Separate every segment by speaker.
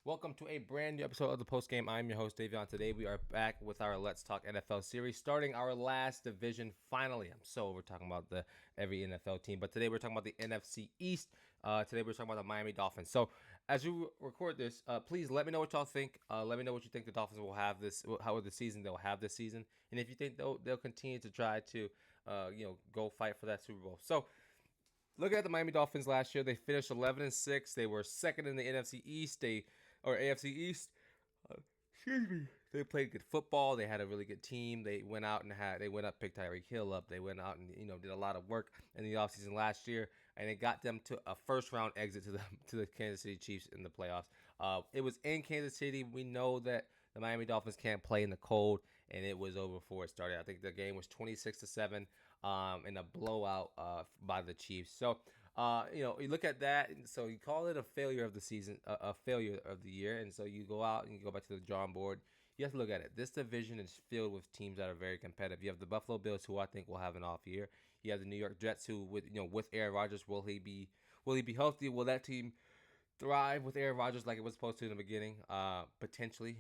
Speaker 1: Welcome to a brand new episode of the Post Game. I'm your host, Davion. Today we are back with our Let's Talk NFL series, starting our last division finally. I'm so over talking about every NFL team, but today we're talking about the NFC East. Today we're talking about the Miami Dolphins. So as you record this, please let me know what y'all think. Let me know what you think the Dolphins will have how the season they'll have this season, and if you think they'll continue to try to, go fight for that Super Bowl. So. Looking at the Miami Dolphins last year, they finished 11-6. They were second in the NFC East, or AFC East. Excuse me. They played good football. They had a really good team. They went out and picked Tyreek Hill up. They went out and did a lot of work in the offseason last year, and it got them to a first round exit to the Kansas City Chiefs in the playoffs. It was in Kansas City. We know that the Miami Dolphins can't play in the cold, and it was over before it started. I think the game was 26-7 in a blowout by the Chiefs. So, you look at that, and so you call it a failure of the season, a failure of the year, and so you go out and you go back to the drawing board. You have to look at it. This division is filled with teams that are very competitive. You have the Buffalo Bills, who I think will have an off year. You have the New York Jets, who with Aaron Rodgers, will he be healthy? Will that team thrive with Aaron Rodgers like it was supposed to in the beginning? Potentially.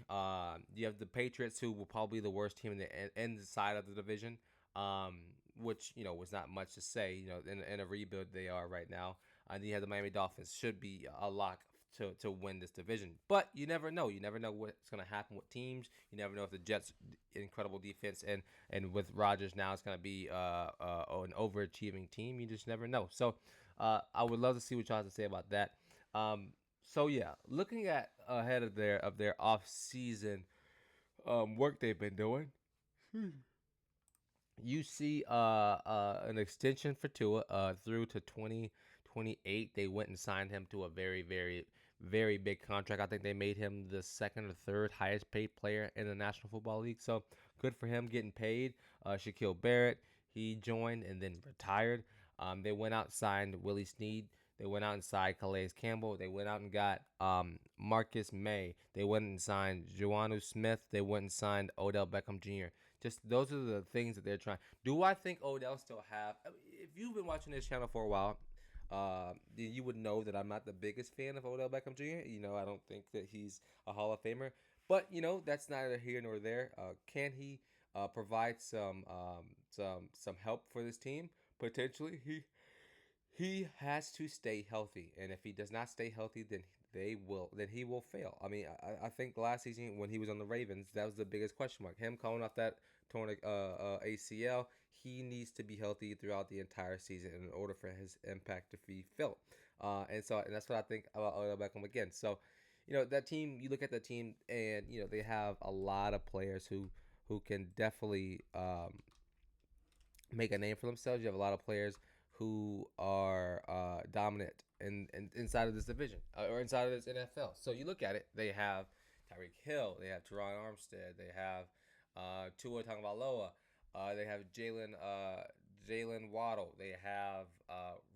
Speaker 1: You have the Patriots, who will probably be the worst team in the end side of the division. Which was not much to say. In a rebuild they are right now. And then you have the Miami Dolphins, should be a lock to win this division. But you never know. You never know what's going to happen with teams. You never know if the Jets' incredible defense and with Rodgers now it's going to be an overachieving team. You just never know. So I would love to see what y'all have to say about that. So yeah, looking at ahead of their off season work they've been doing. You see an extension for Tua through to 2028. They went and signed him to a very, very, very big contract. I think they made him the second or third highest paid player in the National Football League. So good for him getting paid. Shaquille Barrett, he joined and then retired. They went out and signed Willie Snead. They went out and signed Calais Campbell. They went out and got Marcus May. They went and signed Joanu Smith. They went and signed Odell Beckham Jr. Just those are the things that they're trying. Do I think Odell still have? I mean, if you've been watching this channel for a while, then you would know that I'm not the biggest fan of Odell Beckham Jr. I don't think that he's a Hall of Famer. But that's neither here nor there. Can he provide some help for this team? Potentially, he has to stay healthy, and if he does not stay healthy, then he will fail. I mean, I think last season when he was on the Ravens, that was the biggest question mark. Him coming off that torn ACL, he needs to be healthy throughout the entire season in order for his impact to be felt. And that's what I think about Odell Beckham again. So, that team. You look at the team, and they have a lot of players who can definitely make a name for themselves. You have a lot of players who are dominant inside of this division or inside of this NFL. So you look at it, they have Tyreek Hill, they have Teron Armstead, they have Tua Tagovailoa, they have Jalen Waddle, they have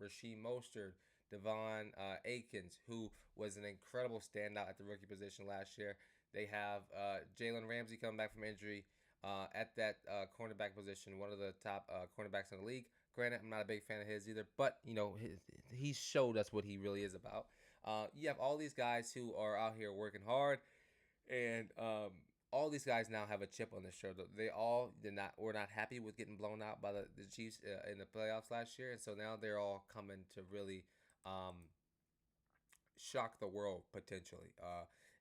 Speaker 1: Rasheed Mostert, Devon Akins, who was an incredible standout at the rookie position last year. They have Jalen Ramsey coming back from injury at that cornerback position, one of the top cornerbacks in the league. Granted, I'm not a big fan of his either, but he showed us what he really is about. You have all these guys who are out here working hard, and all these guys now have a chip on their shoulder. Were not happy with getting blown out by the Chiefs in the playoffs last year, and so now they're all coming to really shock the world potentially.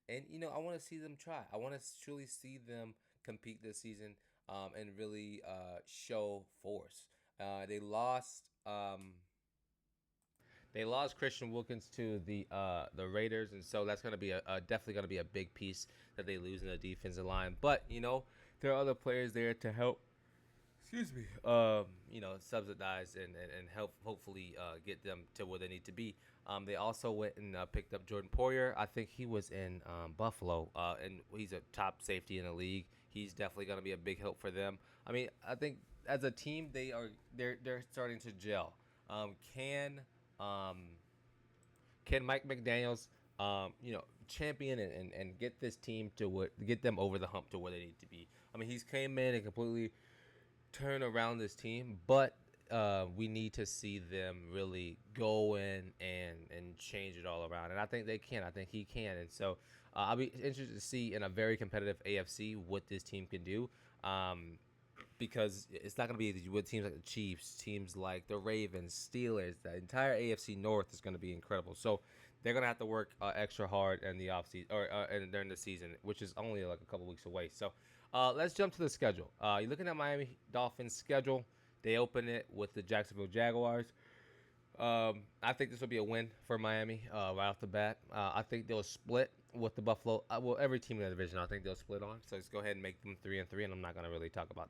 Speaker 1: And I want to see them try. I want to truly see them compete this season and really show force. They lost Christian Wilkins to the Raiders, and so that's going to be definitely going to be a big piece that they lose in the defensive line. But there are other players there to help. Excuse me. Subsidize and help hopefully get them to where they need to be. They also went and picked up Jordan Poyer. I think he was in Buffalo, and he's a top safety in the league. He's definitely going to be a big help for them. I mean, I think as a team, they're starting to gel. Can Mike McDaniels, champion and get this team get them over the hump to where they need to be? I mean, he's came in and completely turn around this team, but we need to see them really go in and change it all around. And I think they can. I think he can. And so I'll be interested to see in a very competitive AFC what this team can do. Because it's not going to be with teams like the Chiefs, teams like the Ravens, Steelers. The entire AFC North is going to be incredible. So they're going to have to work extra hard in the offseason or during the season, which is only like a couple weeks away. So let's jump to the schedule. You're looking at Miami Dolphins' schedule. They open it with the Jacksonville Jaguars. I think this will be a win for Miami right off the bat. I think they'll split with the Buffalo. Well, every team in the division, I think they'll split on. So let's go ahead and make them 3-3. And I'm not gonna really talk about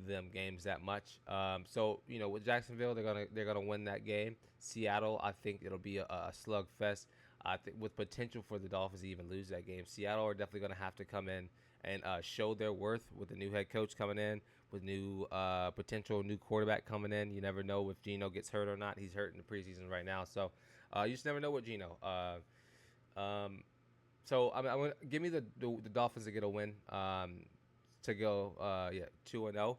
Speaker 1: them games that much. So with Jacksonville, they're gonna win that game. Seattle, I think it'll be a slugfest. I think with potential for the Dolphins to even lose that game. Seattle are definitely gonna have to come in and show their worth with the new head coach coming in, with new potential new quarterback coming in. You never know if Geno gets hurt or not. He's hurt in the preseason right now, so you just never know with Geno. So I'm gonna give me the Dolphins to get a win, to go 2-0,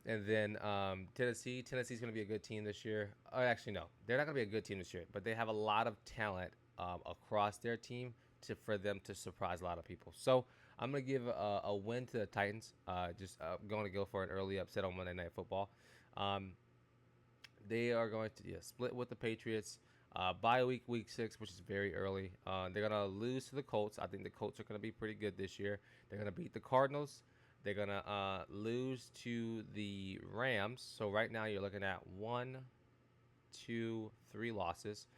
Speaker 1: and then Tennessee's gonna be a good team this year. Actually, no, they're not gonna be a good team this year, but they have a lot of talent across their team for them to surprise a lot of people. So I'm going to give a win to the Titans. Just going to go for an early upset on Monday Night Football. They are going to split with the Patriots. Bye week 6, which is very early. They're going to lose to the Colts. I think the Colts are going to be pretty good this year. They're going to beat the Cardinals. They're going to lose to the Rams. So right now you're looking at 1, 2, 3 losses.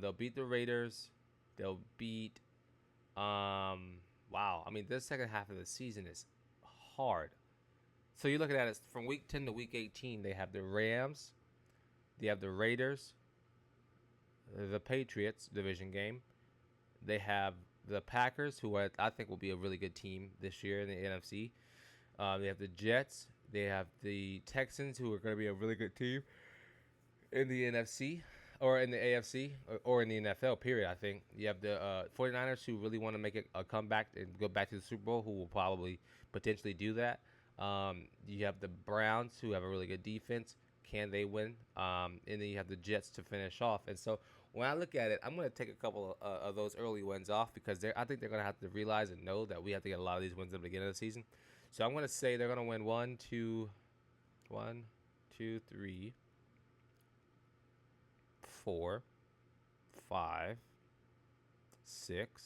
Speaker 1: They'll beat the Raiders. They'll beat wow. I mean, this second half of the season is hard. So you're looking at it from week 10 to week 18. They have the Rams, they have the Raiders, the Patriots division game. They have the Packers, who I think will be a really good team this year in the NFC. They have the Jets. They have the Texans, who are going to be a really good team in the NFC. Or in the AFC, or in the NFL, period. I think you have the 49ers, who really want to make a comeback and go back to the Super Bowl, who will probably potentially do that. You have the Browns, who have a really good defense. Can they win? And then you have the Jets to finish off. And so when I look at it, I'm going to take a couple of those early wins off, because I think they're going to have to realize and know that we have to get a lot of these wins at the beginning of the season. So I'm going to say they're going to win 1, 2, 3, 4, 5, 6.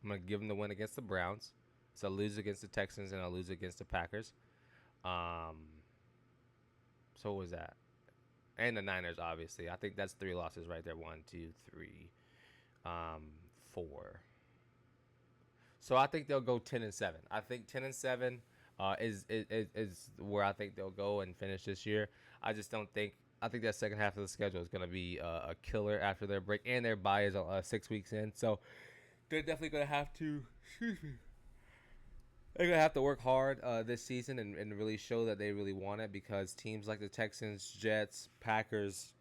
Speaker 1: I'm going to give them the win against the Browns. So I'll lose against the Texans, and I'll lose against the Packers. So what was that? And the Niners, obviously. I think that's 3 losses right there. 1, 2, 3, 4. So I think they'll go 10-7. I think 10-7 is where I think they'll go and finish this year. I just don't think. I think that second half of the schedule is going to be a killer after their break, and their bye is 6 weeks in. So they're definitely going to have to. Excuse me. They're going to have to work hard this season and really show that they really want it, because teams like the Texans, Jets, Packers,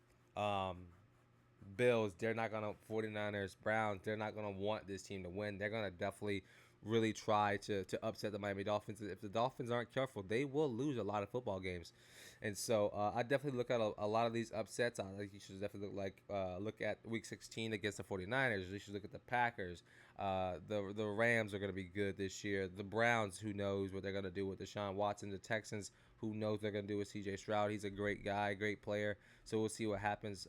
Speaker 1: Bills, they're not going to, 49ers, Browns, they're not going to want this team to win. They're going to definitely really try to upset the Miami Dolphins. If the Dolphins aren't careful, they will lose a lot of football games. And so I definitely look at a lot of these upsets. I think you should definitely look at Week 16 against the 49ers. You should look at the Packers. The Rams are going to be good this year. The Browns, who knows what they're going to do with Deshaun Watson. The Texans, who knows what they're going to do with C.J. Stroud. He's a great guy, great player. So we'll see what happens.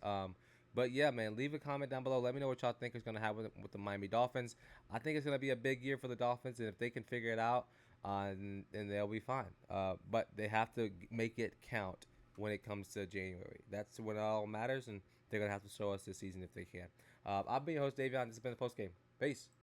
Speaker 1: But yeah, man, leave a comment down below. Let me know what y'all think is going to happen with the Miami Dolphins. I think it's going to be a big year for the Dolphins, and if they can figure it out, then they'll be fine. But they have to make it count when it comes to January. That's when it all matters, and they're going to have to show us this season if they can. I've been your host, Davion. This has been the postgame. Peace.